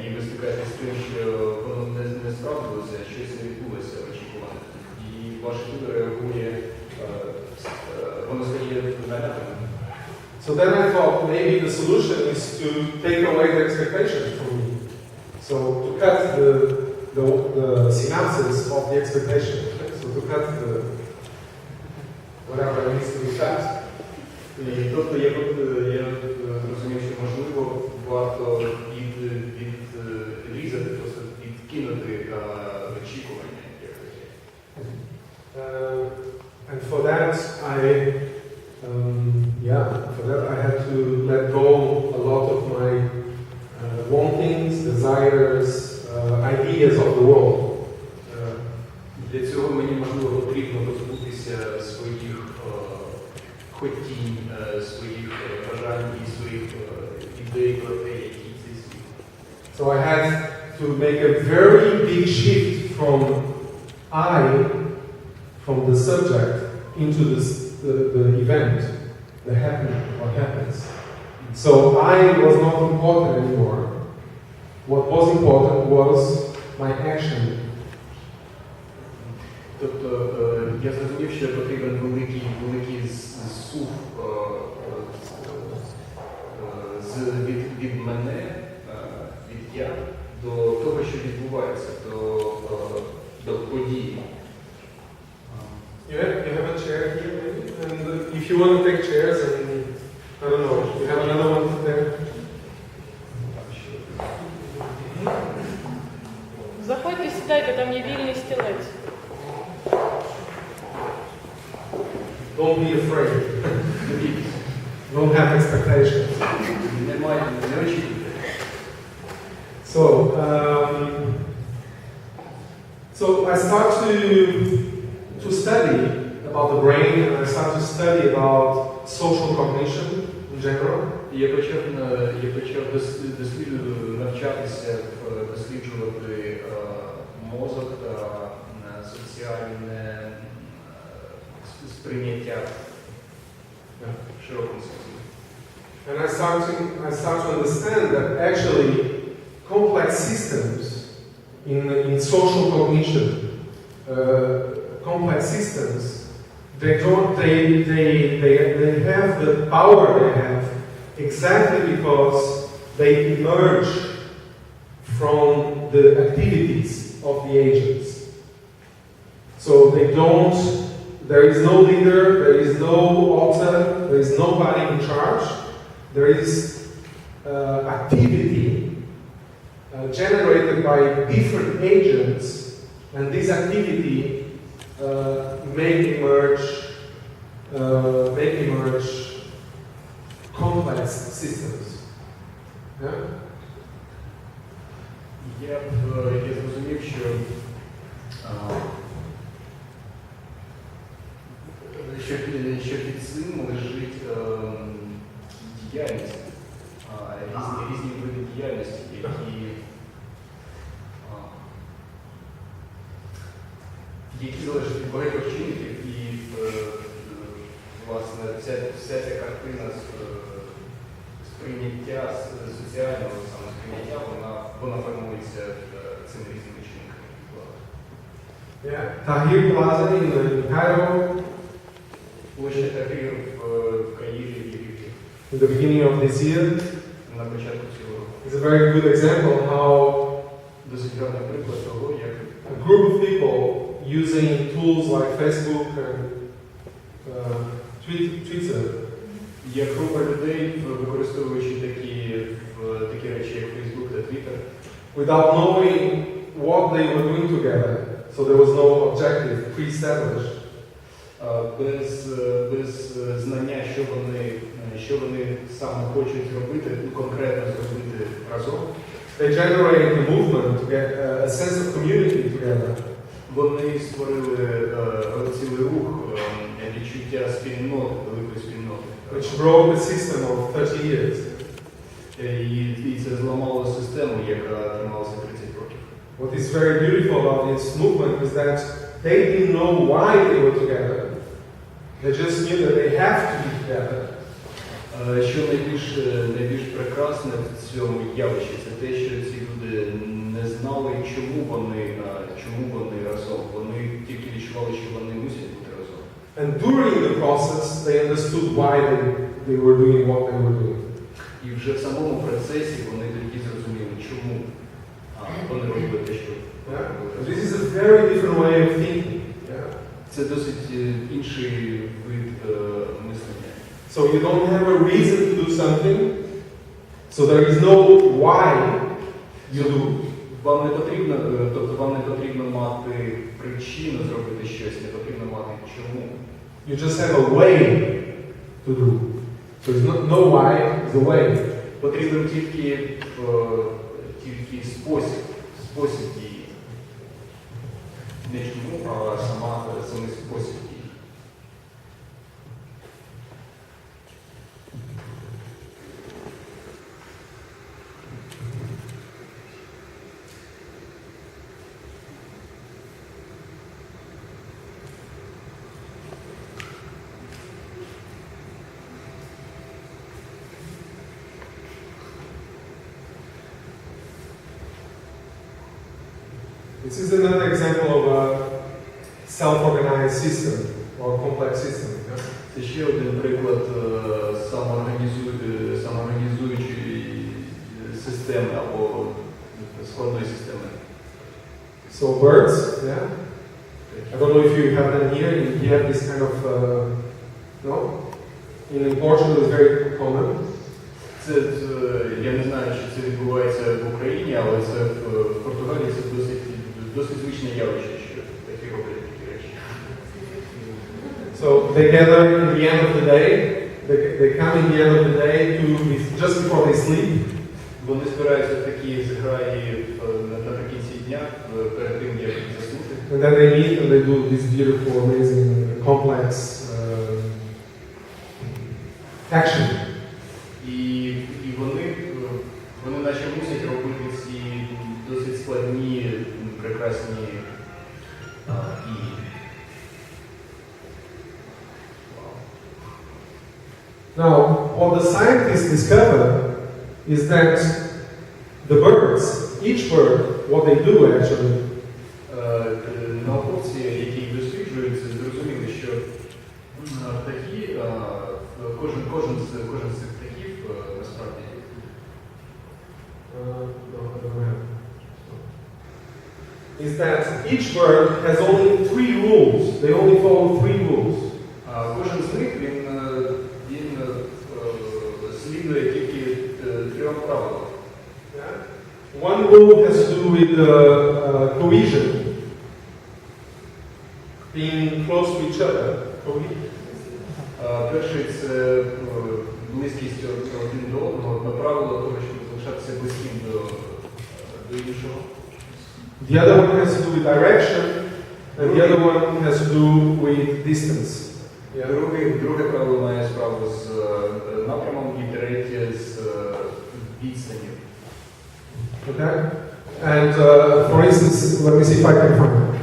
І ви стикаєтесь з тим, що воно не справдилося, щось не відбулося очікувано. І ваш тіло реагує, воно стає наляканим. So then I thought maybe the solution is to take away the expectations from me. So to cut the synapses of the expectation. So to cut whatever needs to be cut. І тобто я розумів, що можливо варто відрізати, просто відкинути очікування. And for that I had to let go a lot of my wantings, desires, ideas of the world. Для цього мені, можливо, потрібно позбутися своїх хотінь, своїх бажань і своїх ідей про те, які це світ. So I had to make a very big shift from the subject into the event, the happening, what happens. So I was not important anymore. What was important was my action. Тобто я зрозумів, що потрібен великий зсув від мене, від я, до того, що відбувається, до події. You have a chair here, maybe? And if you want to take chairs, and I don't know, you have another one there? Заходьте, сідайте, там є вільний стілець. Don't be afraid. Don't have expectations. So I start to study about the brain, and I start to study about social cognition in general. Я почав навчатися, досліджувати мозок та соціальне сприйняття в широкому сенсі. And I start to understand that actually complex systems in social cognition, complex systems, they have the power they have exactly because they emerge from the activities of the agents. So there is no leader, there is no author, there is nobody in charge. There is activity generated by different agents, and this activity make emerge complex systems. Yeah? Я зрозумів, що під цим лежить діяльність, різні види діяльності, які залежать від багатьох чинників, і власне вся ця картина сприйняття соціального самосприйняття, вона формується цими різними чинниками. Yeah. Tahrir Plaza in Cairo. Площа Tahrir в Каїрі, в Єгипті. In the beginning of this year. На початку цього року. It's a very good example how досить гарний приклад того, як a group of people using tools like Facebook and Twitter. Є група людей, використовуючи такі речі, як Facebook та Twitter, without knowing what they were doing together. So there was no objective pre-established. Без знання, що вони саме хочуть робити, конкретно зробити разом. They generate a movement to get a sense of community together. Вони створили цілий рух, відчуття спільноти, великої спільноти. Which broke the system of 30 years. І це зламало систему, яка трималася 30 років. What is very beautiful about this movement is that they didn't know why they were together. They just knew that they have to be together. Що найбільш прекрасне в цьому явищі, це те, що ці чому вони разом. Вони тільки відчували, що вони мусять бути разом. And during the process, they understood why they were doing what they were doing. І вже в самому процесі вони тоді зрозуміли, чому вони робили те, що робили. This is a very different way of thinking. Це досить інший вид мислення. So you don't have a reason to do something, so there is no why you do. Вам не потрібно мати причину зробити щось, не потрібно мати чому. You just have a way to do. So it's no why, it's a way. Потрібен тільки спосіб дії. Не чому, а самий спосіб дії. This is another example of a self-organized system or complex system. Це ще один приклад самоорганізуючої системи або складної системи. So birds, yeah. I don't know if you have them here. You have this kind of no. In Portugal, it's very common. Я не знаю, чи це відбувається в Україні, але це в Португалії це досить звичне явище, що такі роблять такі речі. So they gather in the end of the day. They come in the end of the day just before they sleep. Вони збираються в такі зграї наприкінці дня, перед тим, як заснути. And then they meet and they do this beautiful, amazing, complex action. І вони наче мусять робити ці досить складні, прекрасні дії. Now, what the scientists discover is that the birds, each bird, what they do actually, науковці, які досліджують, зрозуміли, що птахи, кожен з цих птахів насправді is that each bird has only 3 rules. They only follow 3 rules. Кожен з них він слідує тільки 3 правилам. One rule has to do with cohesion, being close to each other. Перший – це близькість один до одного, одне правило того, щоб залишатися близьким до іншого. The other one has to do with direction, and the other one has to do with distance. Друге правило має справу з напрямом, і третє з відстанню. Okay? And for instance, let me see if I can find it.